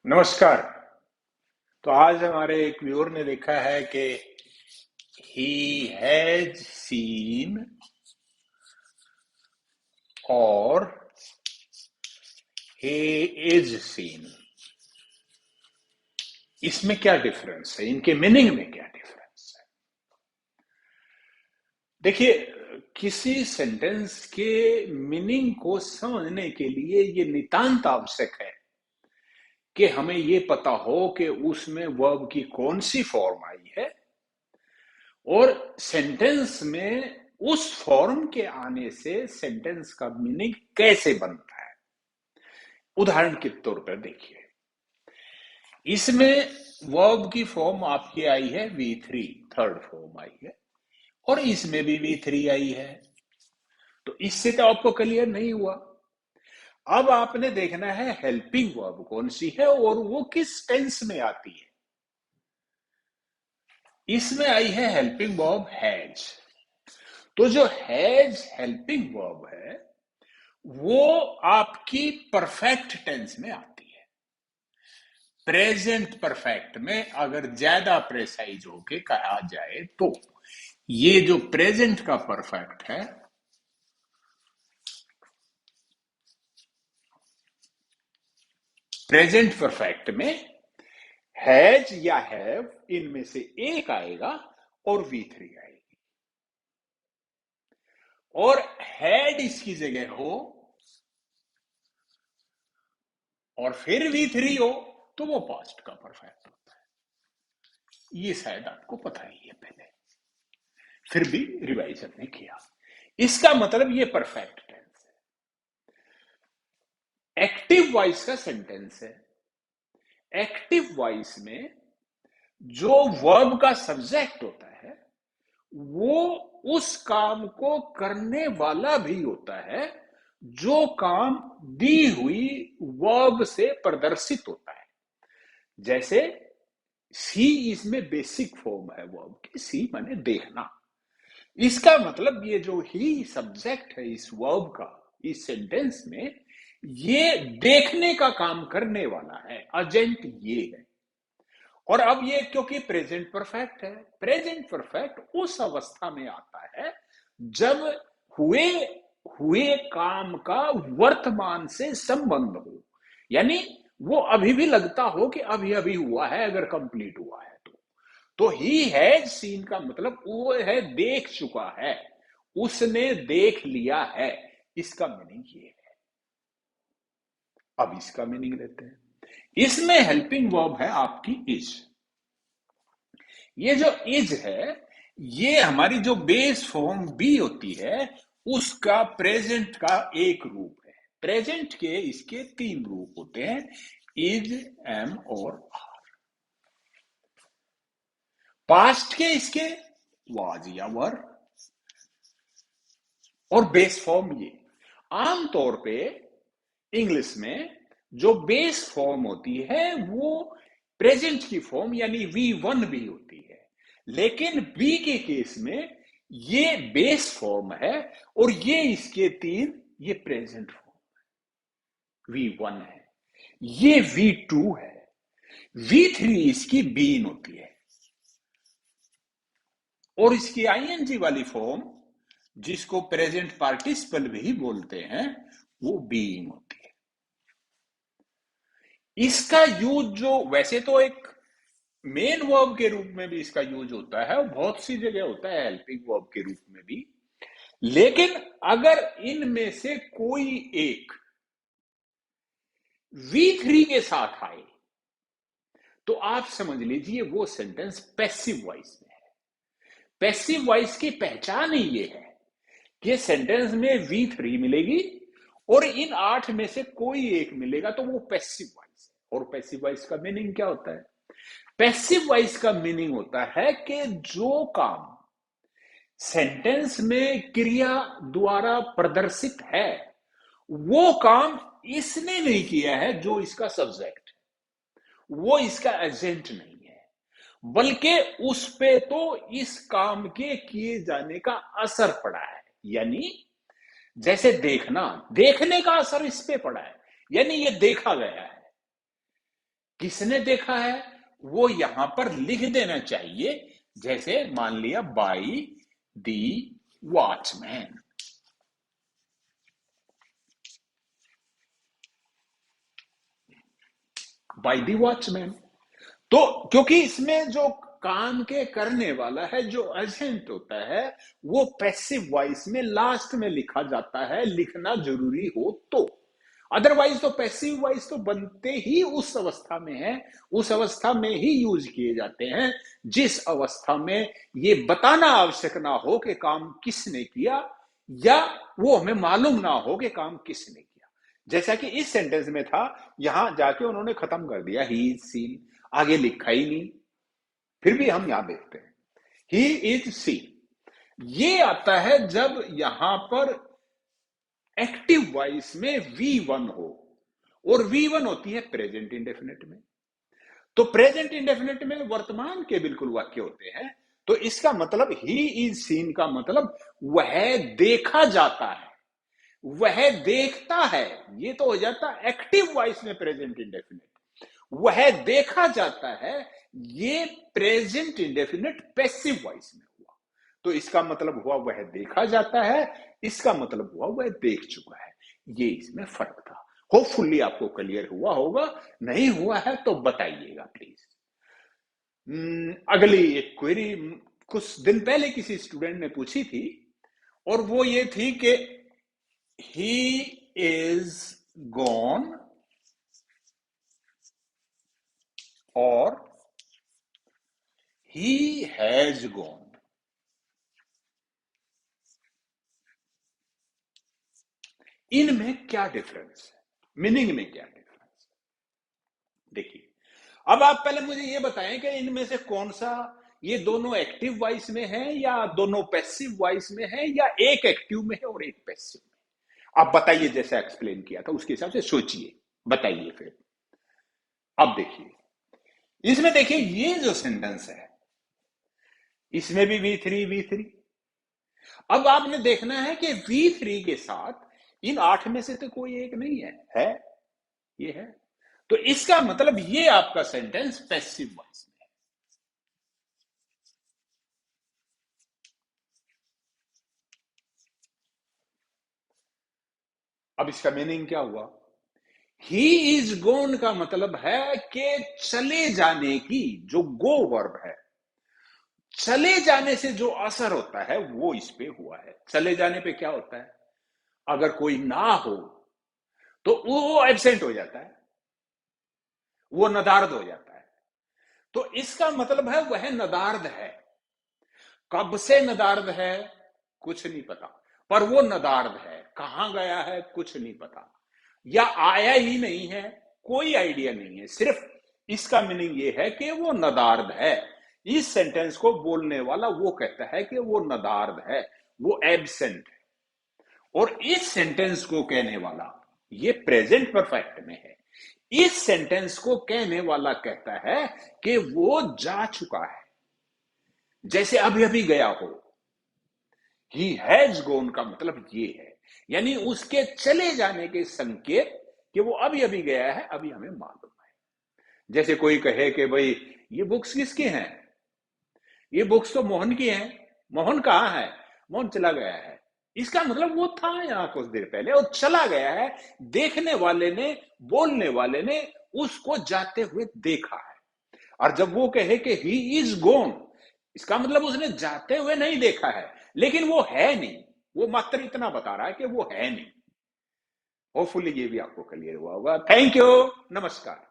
नमस्कार। तो आज हमारे एक व्यूअर ने लिखा है कि ही हैज सीन और ही इज सीन। इसमें क्या डिफरेंस है, इनके मीनिंग में क्या डिफरेंस है? देखिए, किसी सेंटेंस के मीनिंग को समझने के लिए ये नितांत आवश्यक है कि हमें ये पता हो कि उसमें वर्ब की कौन सी फॉर्म आई है और सेंटेंस में उस फॉर्म के आने से सेंटेंस का मीनिंग कैसे बनता है। उदाहरण के तौर पर देखिए, इसमें वर्ब की फॉर्म आपकी आई है V3, थर्ड फॉर्म आई है, और इसमें भी V3 आई है। तो इससे तो आपको क्लियर नहीं हुआ। अब आपने देखना है हेल्पिंग वर्ब कौन सी है और वो किस टेंस में आती है। इसमें आई है हेल्पिंग वर्ब हैज। तो जो हैज हेल्पिंग वर्ब है वो आपकी परफेक्ट टेंस में आती है। प्रेजेंट परफेक्ट में अगर ज्यादा प्रेसाइज होके कहा जाए तो ये जो प्रेजेंट का परफेक्ट है, प्रेजेंट परफेक्ट में हैज या हैव इनमें से एक आएगा और V3 आएगी, और हैड इसकी जगह हो और फिर V3 हो तो वो पास्ट का परफेक्ट होता है। ये शायद आपको पता ही है पहले, फिर भी रिवाइज हमने किया। इसका मतलब ये परफेक्ट टेंस है। एक्टिव वॉइस का सेंटेंस है। एक्टिव वॉइस में जो वर्ब का सब्जेक्ट होता है वो उस काम को करने वाला भी होता है जो काम दी हुई वर्ब से प्रदर्शित होता है। जैसे सी इसमें बेसिक फॉर्म है वर्ब की, सी माने देखना। इसका मतलब ये जो ही सब्जेक्ट है इस वर्ब का इस सेंटेंस में, ये देखने का काम करने वाला है, एजेंट ये है। और अब ये क्योंकि प्रेजेंट परफेक्ट है, प्रेजेंट परफेक्ट उस अवस्था में आता है जब हुए हुए काम का वर्तमान से संबंध हो, यानी वो अभी भी लगता हो कि अभी अभी हुआ है, अगर कंप्लीट हुआ है तो ही हैज सीन का मतलब वो है देख चुका है, उसने देख लिया है। इसका मीनिंग ये है। अब इसका मीनिंग लेते हैं। इसमें हेल्पिंग वर्ब है आपकी इज। ये जो इज है ये हमारी जो बेस फॉर्म बी होती है उसका प्रेजेंट का एक रूप है। प्रेजेंट के इसके तीन रूप होते हैं, इज, एम और आर। पास्ट के इसके वाज या वर, और बेस फॉर्म ये। आमतौर पे इंग्लिश में जो बेस फॉर्म होती है वो प्रेजेंट की फॉर्म यानी V1 भी होती है, लेकिन बी के केस में ये बेस फॉर्म है और ये इसके तीन, ये प्रेजेंट फॉर्म V1 है, ये V2 है, V3 इसकी बीन होती है, और इसकी आईएनजी वाली फॉर्म जिसको प्रेजेंट पार्टिसिपल भी बोलते हैं वो बीइंग होती है। इसका यूज जो वैसे तो एक मेन वर्ब के रूप में भी इसका यूज होता है और बहुत सी जगह होता है हेल्पिंग वर्ब के रूप में भी, लेकिन अगर इनमें से कोई एक V3 के साथ आए तो आप समझ लीजिए वो सेंटेंस पैसिव वॉइस में है। पैसिव वॉइस की पहचान ही ये है कि सेंटेंस में V3 मिलेगी और इन 8 में से कोई एक मिलेगा तो वो पैसिव वॉइस है। और पैसिव वॉइस का मीनिंग क्या होता है? पैसिव वॉइस का मीनिंग होता है कि जो काम सेंटेंस में क्रिया द्वारा प्रदर्शित है वो काम इसने नहीं किया है जो इसका सब्जेक्ट है, वो इसका एजेंट नहीं है, बल्कि उस पे तो इस काम के किए जाने का असर पड़ा है। यानी जैसे देखना, देखने का असर इस पे पड़ा है, यानी ये देखा गया है। किसने देखा है वो यहां पर लिख देना चाहिए, जैसे मान लिया by the watchman. By the watchman. तो क्योंकि इसमें जो काम के करने वाला है, जो एजेंट होता है, वो पैसिव वॉइस में लास्ट में लिखा जाता है, लिखना जरूरी हो तो। अदरवाइज तो पैसिव वॉइस तो बनते ही उस अवस्था में है, उस अवस्था में ही यूज किए जाते हैं जिस अवस्था में ये बताना आवश्यक ना हो कि काम किसने किया, या वो हमें मालूम ना हो कि काम किसने किया। जैसा कि इस सेंटेंस में था, यहां जाके उन्होंने खत्म कर दिया ही इज सीन, आगे लिखा ही नहीं। फिर भी हम यहां देखते हैं ही इज सीन। ये आता है जब यहां पर एक्टिव वॉइस में V1 हो, और V1 होती है प्रेजेंट इंडेफिनिट में। तो प्रेजेंट इंडेफिनिट में वर्तमान के बिल्कुल वाक्य होते हैं। तो इसका मतलब ही इज सीन का मतलब वह देखा जाता है, वह देखता है। ये तो हो जाता एक्टिव वॉइस में प्रेजेंट इंडेफिनिट, वह देखा जाता है। ये प्रेजेंट इंडेफिनिट पैसिव वॉइस में हुआ। तो इसका मतलब हुआ वह देखा जाता है, इसका मतलब हुआ वह देख चुका है। ये इसमें फर्क था। होपफुली आपको क्लियर हुआ होगा, नहीं हुआ है तो बताइएगा प्लीज। अगली एक क्वेरी कुछ दिन पहले किसी स्टूडेंट ने पूछी थी, और वो ये थी कि ही इज गॉन और he has gone। इनमें क्या डिफरेंस है, मीनिंग में क्या डिफरेंस है? देखिए, अब आप पहले मुझे ये बताएं कि इनमें से कौन सा, ये दोनों एक्टिव वॉइस में है या दोनों पैसिव वॉइस में है, या एक एक्टिव में है और एक पैसिव में? आप बताइए, जैसा एक्सप्लेन किया था उसके हिसाब से सोचिए, बताइए फिर। अब देखिए, इसमें देखिए ये जो सेंटेंस है, इसमें भी V3। अब आपने देखना है कि V3 के साथ इन 8 में से तो कोई एक नहीं है ये है। तो इसका मतलब ये आपका सेंटेंस पैसिव वॉइस में है। अब इसका मीनिंग क्या हुआ? ही इज गोन का मतलब है कि चले जाने की, जो गो वर्ब है, चले जाने से जो असर होता है वो इस पे हुआ है। चले जाने पे क्या होता है? अगर कोई ना हो तो वो एब्सेंट हो जाता है, वो नदार्द हो जाता है। तो इसका मतलब है वह नदार्द है। कब से नदार्द है कुछ नहीं पता, पर वो नदार्द है। कहां गया है कुछ नहीं पता, या आया ही नहीं है, कोई आइडिया नहीं है। सिर्फ इसका मीनिंग ये है कि वो नदार्द है। इस सेंटेंस को बोलने वाला वो कहता है कि वो नदार्द है, वो एब्सेंट है। और इस सेंटेंस को कहने वाला, ये प्रेजेंट परफेक्ट में है, इस सेंटेंस को कहने वाला कहता है कि वो जा चुका है, जैसे अभी अभी गया हो। ही हैज गोन का मतलब ये है, यानी उसके चले जाने के संकेत कि वो अभी अभी गया है, अभी हमें मालूम है। जैसे कोई कहे कि भाई ये बुक्स किसकी हैं? ये बुक्स तो मोहन की हैं। मोहन कहाँ है? मोहन चला गया है। इसका मतलब वो था यहां कुछ देर पहले और चला गया है। देखने वाले ने, बोलने वाले ने उसको जाते हुए देखा है। और जब वो कहे कि ही इज गोन, इसका मतलब उसने जाते हुए नहीं देखा है, लेकिन वो है नहीं। वो मात्र इतना बता रहा है कि वो है नहीं। होपफुली ये भी आपको क्लियर हुआ होगा। थैंक यू, नमस्कार।